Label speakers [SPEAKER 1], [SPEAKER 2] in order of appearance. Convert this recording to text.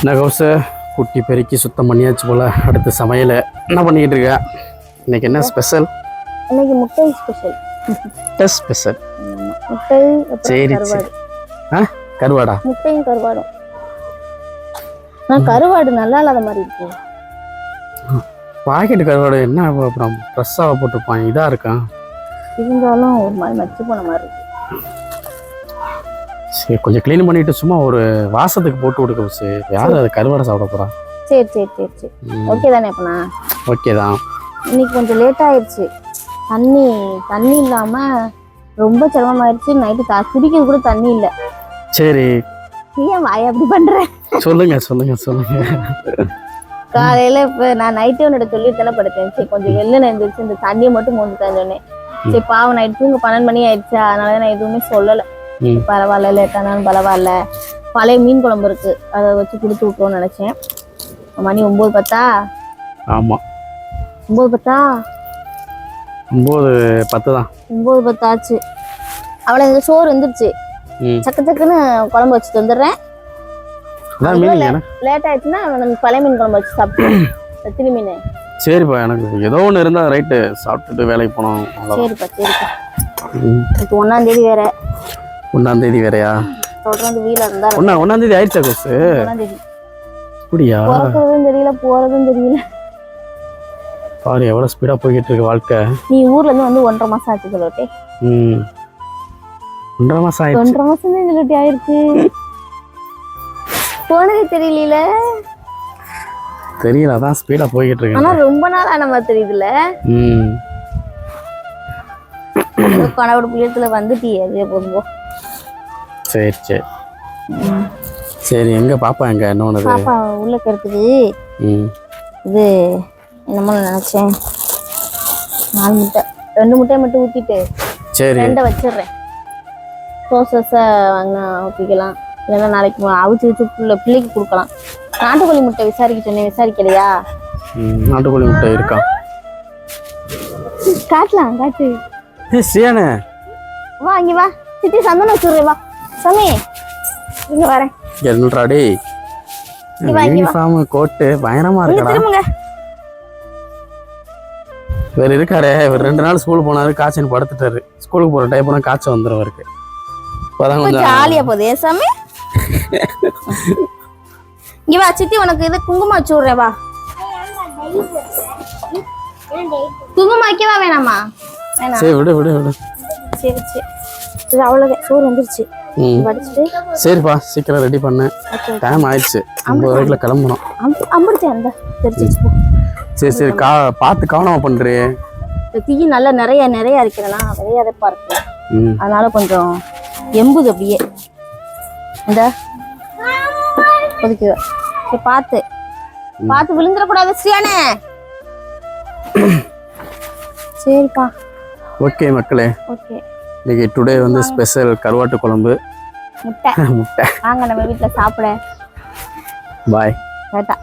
[SPEAKER 1] என்ன கவுசு குட்டி பெருக்கி சுத்தம் பண்ணியாச்சு போல. அடுத்து சமையல் என்ன பண்ணிக்கிட்டு இருக்க? இன்னைக்கு என்ன ஸ்பெஷல்?
[SPEAKER 2] இன்னைக்கு முட்டை ஸ்பெஷல்.
[SPEAKER 1] முட்டை ஸ்பெஷல்.
[SPEAKER 2] முட்டை
[SPEAKER 1] சரி சரி. கருவாடா?
[SPEAKER 2] முட்டையும் கருவாடும். கருவாடு நல்லா இல்லாத மாதிரி இருக்கு.
[SPEAKER 1] பாக்கெட் கருவாடு என்ன அப்புறம் ஃப்ரெஷ்ஷாக போட்டிருப்பான், இதாக இருக்கான்.
[SPEAKER 2] இருந்தாலும் ஒரு மாதிரி மச்சு போன மாதிரி இருக்கு.
[SPEAKER 1] சரி கொஞ்சம் க்ளீன் பண்ணிட்டு சும்மா ஒரு வாசத்துக்கு போட்டு விடுக்க பஸ். யார் அது கருவாடை சாப்பிட போறா?
[SPEAKER 2] சரி சரி சரி சரி ஓகே தானே? அப்பனா
[SPEAKER 1] ஓகே தான்.
[SPEAKER 2] இன்னைக்கு கொஞ்சம் லேட் ஆயிடுச்சு. தண்ணி இல்லாம ரொம்ப சிரமமாயிடுச்சு. நைட்டு குடிக்கிறது கூட தண்ணி இல்லை.
[SPEAKER 1] சரி
[SPEAKER 2] ஏன் வாய் அப்படி பண்ற?
[SPEAKER 1] சொல்லுங்க சொல்லுங்க சொல்லுங்க.
[SPEAKER 2] காலையில இப்ப நான் நைட்டே உன்னோட சொல்லிட்டு படுத்தேன். சரி கொஞ்சம் வெள்ளை எழுந்திரிச்சு இந்த தண்ணியை மட்டும் மூஞ்சுதான் சொன்னேன். சரி பாவம் நைட்டு தூங்க 12 மணி ஆயிடுச்சா, அதனாலதான் நான் எதுவுமே சொல்லலை. பரவாயில்ல லேட்டானாலும் பரவாயில்ல, பழைய மீன் குழம்பு இருக்கு, அதை வச்சு கொடுத்து விட்டோம்னு நினைச்சேன். மணி 9:10.
[SPEAKER 1] ஆமா
[SPEAKER 2] 9:10.
[SPEAKER 1] 9:10 தான்.
[SPEAKER 2] 9:10 ஆச்சு. அவளை இந்த சோறு வந்துருச்சு. சக்கு சக்குன்னு குழம்பு வச்சுட்டு வந்துடுறேன். லேட் ஆயிடுச்சுன்னா நம்ம பழைய மீன் குழம்பு வச்சு சாப்பிட்டு திரு மீன்.
[SPEAKER 1] சரிப்பா, எனக்கு ஏதோ ஒன்று இருந்தா ரைட்டு, சாப்பிட்டுட்டு வேலைக்கு போனோம்.
[SPEAKER 2] சரிப்பா சரிப்பா. இப்போ 1ஆம் தேதி வேற.
[SPEAKER 1] 1ஆம் தேதி வேறையா?
[SPEAKER 2] தொடர்ந்து வீல இருந்தா
[SPEAKER 1] 1ஆம் தேதி ஆயிடுச்சா கோசு?
[SPEAKER 2] 1ஆம் தேதி.
[SPEAKER 1] அப்படியா?
[SPEAKER 2] போறதும் தெரியல போறதும் தெரியல.
[SPEAKER 1] பாரு எவ்வளவு ஸ்பீடா போய்கிட்டு இருக்கு வாழ்க்கை.
[SPEAKER 2] நீ ஊர்ல இருந்து வந்து 1.5 மாசம் ஆச்சு சொல்லட்டே.
[SPEAKER 1] 1.5 மாசம் ஆயிடுச்சு.
[SPEAKER 2] 1.5 மாசம் தான் சொல்லட்டே ஆயிருக்கு. போனதே தெரியல.
[SPEAKER 1] தெரியல, அதான் ஸ்பீடா போய்கிட்டு இருக்கு.
[SPEAKER 2] ஆனா ரொம்ப நாள் ஆன மாதிரி தெரியுதுல. கனவோட புள்ளியத்துல வந்துட்டியே, அதே போதும்.
[SPEAKER 1] சரி சரி சரி. எங்க பாப்பா எங்க? என்ன
[SPEAKER 2] பாப்பா உள்ள இருக்குது. இது என்னமோ நினைச்சேன், 4 முட்டை 2 முட்டையை மட்டும் ஊத்திட்டு
[SPEAKER 1] சரி
[SPEAKER 2] 2 வச்சிடுறேன். சோசஸ வாங்கினா ஊற்றிக்கலாம், இல்லைன்னா நாளைக்கு அவிச்சு வச்சு பிள்ளைக்கு கொடுக்கலாம். நாட்டுக்கோழி முட்டை விசாரிக்க சொன்னேன், விசாரிக்கலையா?
[SPEAKER 1] நாட்டுக்கோழி முட்டை இருக்கா?
[SPEAKER 2] காட்டலாம், காட்டு.
[SPEAKER 1] சியானே
[SPEAKER 2] வா இங்க வா, சித்தி சந்தனம் வச்சுடுறேன். வா சாமி, இங்க வரேன்.
[SPEAKER 1] என்னடா டேய், யூனிஃபார்ம் கோட் பயங்கரமா இருக்கடா.
[SPEAKER 2] திரும்புங்க.
[SPEAKER 1] வேற இருக்காரே, இவர் 2 நாள் ஸ்கூல் போனாரு, காய்ச்சல் படுத்துட்டாரு. ஸ்கூலுக்கு போற டைம் போனா காய்ச்சல் வந்துடும் அவருக்கு. இப்பதான் கொஞ்சம்
[SPEAKER 2] ஜாலியா போதே சாமி. இங்க வா சித்தி, உனக்கு இது குங்குமம் வச்சு விடுறேன். வா, குங்குமம் வைக்கவா வேணாமா?
[SPEAKER 1] சரி விடு விடு விடு.
[SPEAKER 2] சரி சரி இது அவ்வளோதான். சோறு வந்துருச்சு.
[SPEAKER 1] சரிப்பா, சீக்கிரம் ரெடி பண்ணு, டைம் ஆயிடுச்சு. 9 வரைக்குள்ள கிளம்பணும். சரி சரி, பார்த்து கவனமா பண்றே.
[SPEAKER 2] தீ நல்லா நிறைய இருக்கிறேன்னா விளையாதப்பா இருக்கு, அதனால கொஞ்சம் எம்புது அப்படியே. இந்த ஒதுக்குவேன். சரி பார்த்து விழுந்துடக்கூடாது ஸ்ரீயானே. சரிப்பா.
[SPEAKER 1] ஓகே மக்களே,
[SPEAKER 2] ஓகே.
[SPEAKER 1] இன்னைக்கு டுடே வந்து ஸ்பெஷல் கருவாட்டு குழம்பு,
[SPEAKER 2] முட்டை. வாங்க நம்ம வீட்டில் சாப்பிட.
[SPEAKER 1] பாய்.
[SPEAKER 2] டாடா.